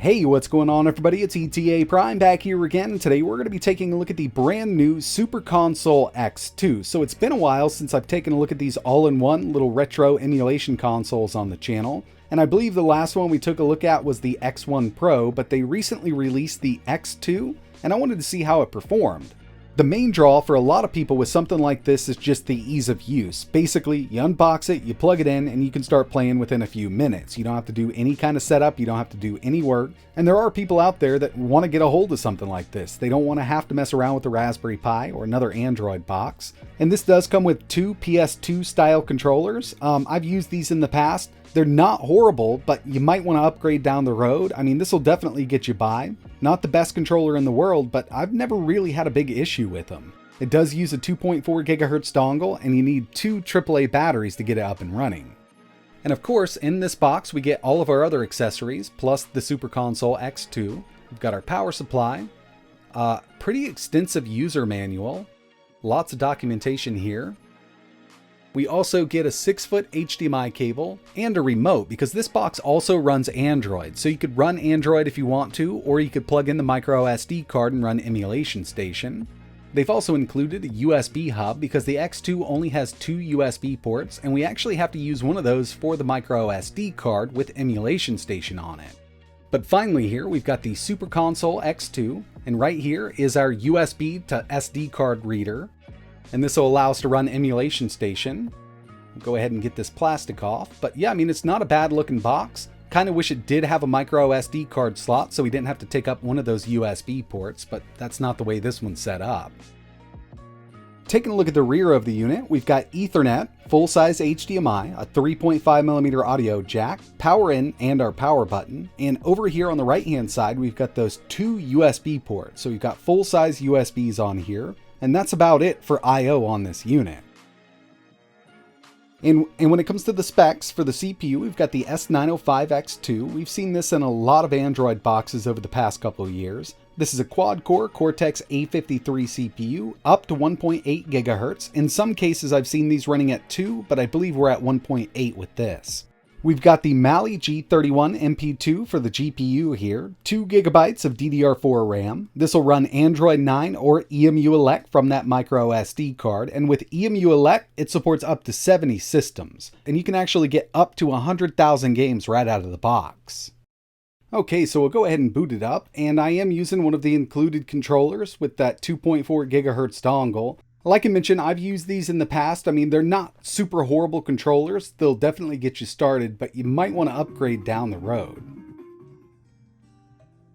Hey, what's going on everybody? It's ETAPRIME back here again. Today we're going to be taking a look at the brand new Super Console X2. So it's been a while since I've taken a look at these all-in-one little retro emulation consoles on the channel. And I believe the last one we took a look at was the X1 Pro, but they recently released the X2, and I wanted to see how it performed. The main draw for a lot of people with something like this is just the ease of use. Basically, you unbox it, you plug it in, and you can start playing within a few minutes. You don't have to do any kind of setup, you don't have to do any work. And there are people out there that want to get a hold of something like this. They don't want to have to mess around with the Raspberry Pi or another Android box. And this does come with two PS2 style controllers. I've used these in the past. They're not horrible, but you might want to upgrade down the road. I mean, this will definitely get you by. Not the best controller in the world, but I've never really had a big issue with them. It does use a 2.4 gigahertz dongle, and you need two AAA batteries to get it up and running. And of course, in this box, we get all of our other accessories, plus the Super Console X2. We've got our power supply, pretty extensive user manual, lots of documentation here. We also get a 6-foot HDMI cable and a remote because this box also runs Android. So you could run Android if you want to, or you could plug in the micro SD card and run Emulation Station. They've also included a USB hub because the X2 only has two USB ports, and we actually have to use one of those for the micro SD card with Emulation Station on it. But finally here, we've got the Super Console X2, and right here is our USB to SD card reader. And this will allow us to run Emulation Station. We'll go ahead and get this plastic off. But yeah, I mean, it's not a bad looking box. Kind of wish it did have a micro SD card slot so we didn't have to take up one of those USB ports, but that's not the way this one's set up. Taking a look at the rear of the unit, we've got Ethernet, full-size HDMI, a 3.5mm audio jack, power in, and our power button. And over here on the right-hand side, we've got those two USB ports. So we've got full-size USBs on here. And that's about it for I/O on this unit. And when it comes to the specs for the CPU, we've got the S905X2. We've seen this in a lot of Android boxes over the past couple of years. This is a quad-core Cortex A53 CPU, up to 1.8 GHz. In some cases, I've seen these running at 2, but I believe we're at 1.8 with this. We've got the Mali G31 MP2 for the GPU here, 2 GB of DDR4 RAM. This will run Android 9 or EMU Elect from that micro SD card, and with EMU Elect, it supports up to 70 systems, and you can actually get up to 100,000 games right out of the box. Okay, so we'll go ahead and boot it up, and I am using one of the included controllers with that 2.4 GHz dongle. Like I mentioned, I've used these in the past. I mean, they're not super horrible controllers. They'll definitely get you started, but you might want to upgrade down the road.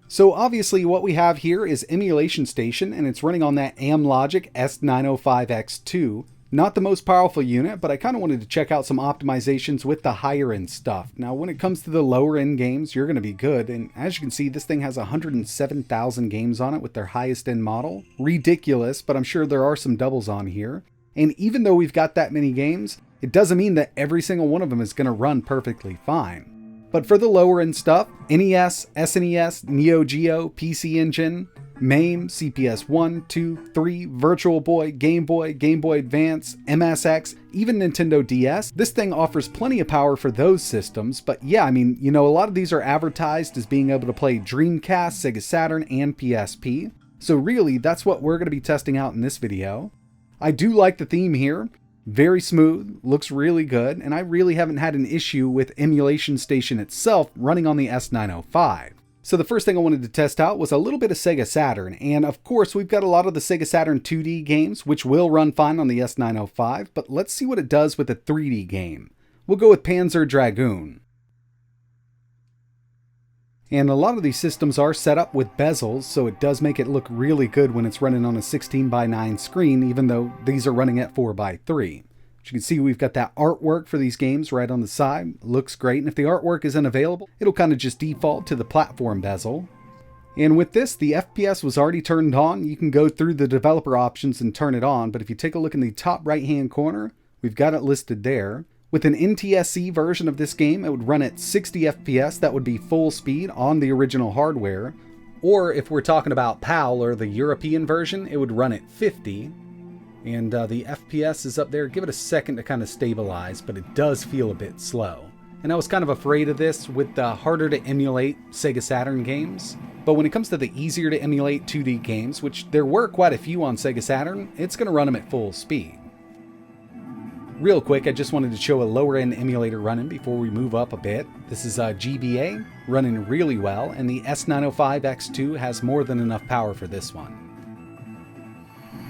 So obviously what we have here is Emulation Station, and it's running on that Amlogic S905X2. Not the most powerful unit, but I kind of wanted to check out some optimizations with the higher end stuff. Now, when it comes to the lower end games, you're going to be good. And as you can see, this thing has 107,000 games on it with their highest end model. Ridiculous, but I'm sure there are some doubles on here. And even though we've got that many games, it doesn't mean that every single one of them is going to run perfectly fine. But for the lower end stuff, NES, SNES, Neo Geo, PC Engine, MAME, CPS 1, 2, 3, Virtual Boy, Game Boy Advance, MSX, even Nintendo DS. This thing offers plenty of power for those systems, but yeah, I mean, you know, a lot of these are advertised as being able to play Dreamcast, Sega Saturn, and PSP. So really, that's what we're going to be testing out in this video. I do like the theme here. Very smooth, looks really good, and I really haven't had an issue with Emulation Station itself running on the S905. So the first thing I wanted to test out was a little bit of Sega Saturn, and of course we've got a lot of the Sega Saturn 2D games, which will run fine on the S905, but let's see what it does with a 3D game. We'll go with Panzer Dragoon. And a lot of these systems are set up with bezels, so it does make it look really good when it's running on a 16:9 screen, even though these are running at 4:3. As you can see, we've got that artwork for these games right on the side. Looks great, and if the artwork isn't available, it'll kind of just default to the platform bezel. And with this, the FPS was already turned on. You can go through the developer options and turn it on, but if you take a look in the top right-hand corner, we've got it listed there. With an NTSC version of this game, it would run at 60 FPS. That would be full speed on the original hardware. Or if we're talking about PAL or the European version, it would run at 50. And the FPS is up there. Give it a second to kind of stabilize, but it does feel a bit slow. and I was kind of afraid of this with the harder to emulate Sega Saturn games. But when it comes to the easier to emulate 2D games, which there were quite a few on Sega Saturn, it's going to run them at full speed. Real quick, I just wanted to show a lower end emulator running before we move up a bit. This is GBA, running really well, and the S905X2 has more than enough power for this one.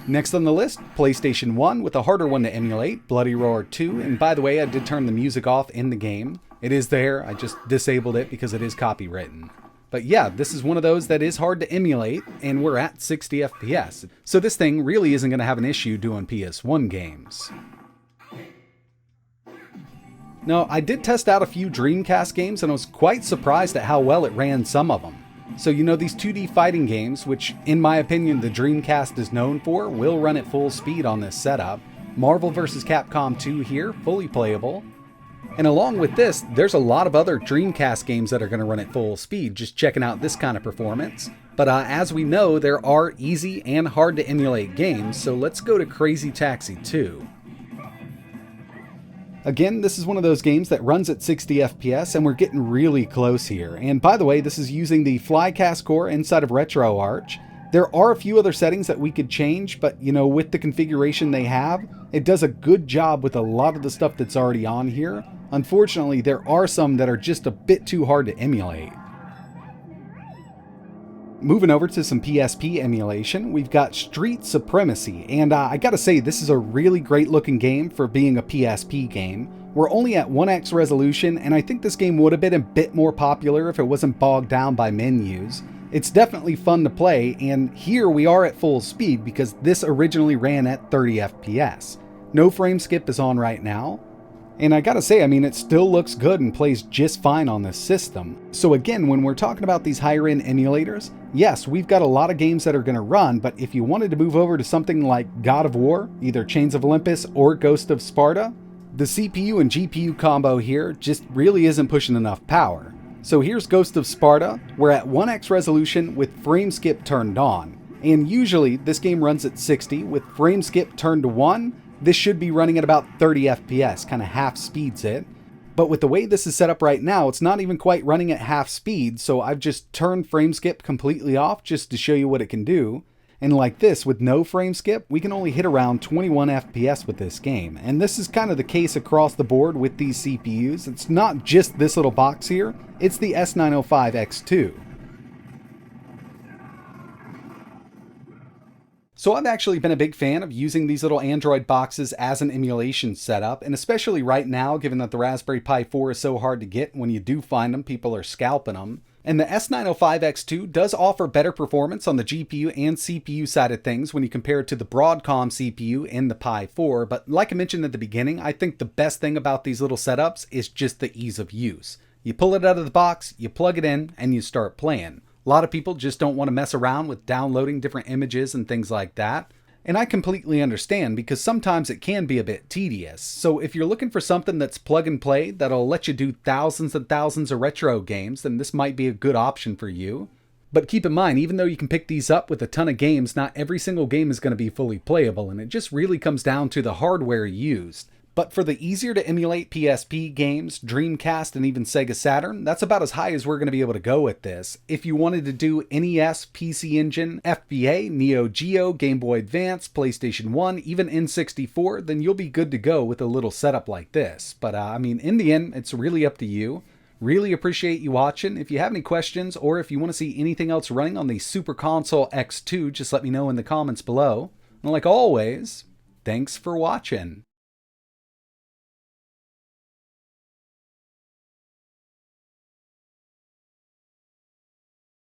Next on the list, PlayStation 1 with a harder one to emulate, Bloody Roar 2, and by the way, I did turn the music off in the game. It is there, I just disabled it because it is copywritten. But yeah, this is one of those that is hard to emulate, and we're at 60 FPS. So this thing really isn't going to have an issue doing PS1 games. Now, I did test out a few Dreamcast games, and I was quite surprised at how well it ran some of them. So you know, these 2D fighting games, which in my opinion the Dreamcast is known for, will run at full speed on this setup. Marvel vs. Capcom 2 here, fully playable. And along with this, there's a lot of other Dreamcast games that are going to run at full speed, just checking out this kind of performance. But as we know, there are easy and hard to emulate games, so let's go to Crazy Taxi 2. Again, this is one of those games that runs at 60 FPS, and we're getting really close here. And by the way, this is using the Flycast core inside of RetroArch. There are a few other settings that we could change, but you know, with the configuration they have, it does a good job with a lot of the stuff that's already on here. Unfortunately, there are some that are just a bit too hard to emulate. Moving over to some PSP emulation, we've got Street Supremacy, and I gotta say, this is a really great looking game for being a PSP game. We're only at 1x resolution, and I think this game would have been a bit more popular if it wasn't bogged down by menus. It's definitely fun to play, and here we are at full speed because this originally ran at 30 FPS. No frame skip is on right now. And I gotta say, I mean, it still looks good and plays just fine on this system. So again, when we're talking about these higher end emulators, yes, we've got a lot of games that are gonna run, but if you wanted to move over to something like God of War, either Chains of Olympus or Ghost of Sparta, the CPU and GPU combo here just really isn't pushing enough power. So here's Ghost of Sparta. We're at 1x resolution with frame skip turned on. And usually this game runs at 60 with frame skip turned to 1. This should be running at about 30 FPS, kind of half speeds it. But with the way this is set up right now, it's not even quite running at half speed, so I've just turned frame skip completely off just to show you what it can do. And like this, with no frame skip, we can only hit around 21 FPS with this game. And this is kind of the case across the board with these CPUs. It's not just this little box here, it's the S905X2. So I've actually been a big fan of using these little Android boxes as an emulation setup, and especially right now, given that the Raspberry Pi 4 is so hard to get, when you do find them, people are scalping them. And the S905X2 does offer better performance on the GPU and CPU side of things when you compare it to the Broadcom CPU in the Pi 4, but like I mentioned at the beginning, I think the best thing about these little setups is just the ease of use. You pull it out of the box, you plug it in, and you start playing. A lot of people just don't want to mess around with downloading different images and things like that. And I completely understand because sometimes it can be a bit tedious. So if you're looking for something that's plug and play that'll let you do thousands and thousands of retro games, then this might be a good option for you. But keep in mind, even though you can pick these up with a ton of games, not every single game is going to be fully playable, and it just really comes down to the hardware used. But for the easier to emulate PSP games, Dreamcast, and even Sega Saturn, that's about as high as we're going to be able to go with this. If you wanted to do NES, PC Engine, FBA, Neo Geo, Game Boy Advance, PlayStation 1, even N64, then you'll be good to go with a little setup like this. But I mean, in the end, it's really up to you. Really appreciate you watching. If you have any questions, or if you want to see anything else running on the Super Console X2, just let me know in the comments below. And like always, thanks for watching.